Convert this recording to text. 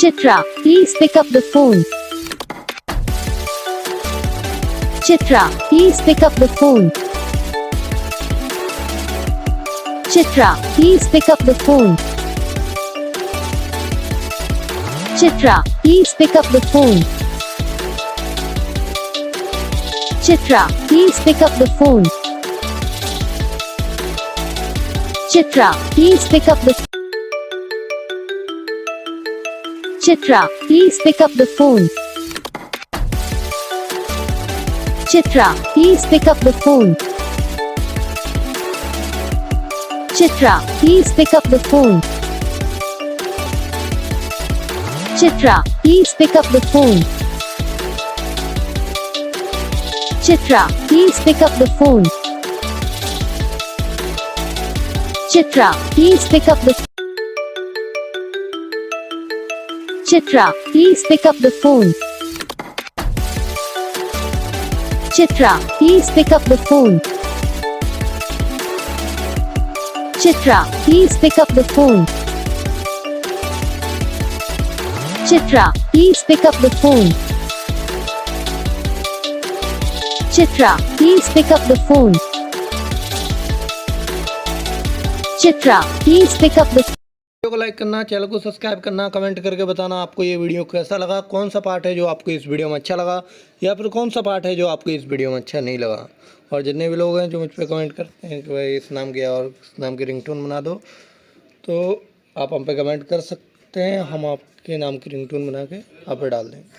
Chitra, please pick up the phone. Chitra, please pick up the phone. Chitra, please pick up the phone. Chitra, please pick up the phone. Chitra, please pick up the phone. Chitra, please pick up the Chitra, please pick up the phone. Chitra, please pick up the phone. Chitra, please pick up the phone. Chitra, please pick up the phone. Chitra, please pick up the phone. Chitra, please pick up the Chitra, please pick up the phone. Chitra, please pick up the phone. Chitra, please pick up the phone. Chitra, please pick up the phone. Chitra, please pick up the phone. Chitra, please pick up the video को like करना, channel को subscribe करना, comment करके बताना आपको ये video कैसा लगा, कौन सा पार्ट है जो आपको इस वीडियो में अच्छा लगा या फिर कौन सा पार्ट है जो आपको इस वीडियो में अच्छा नहीं लगा। और जितने भी लोग हैं जो मुझ पे कमेंट करते हैं कि भाई इस नाम की और इस नाम की रिंगटोन बना दो, तो आप हम पे कमेंट कर सकते हैं, हम आपके नाम की रिंगटोन बना के आप पे डाल देंगे।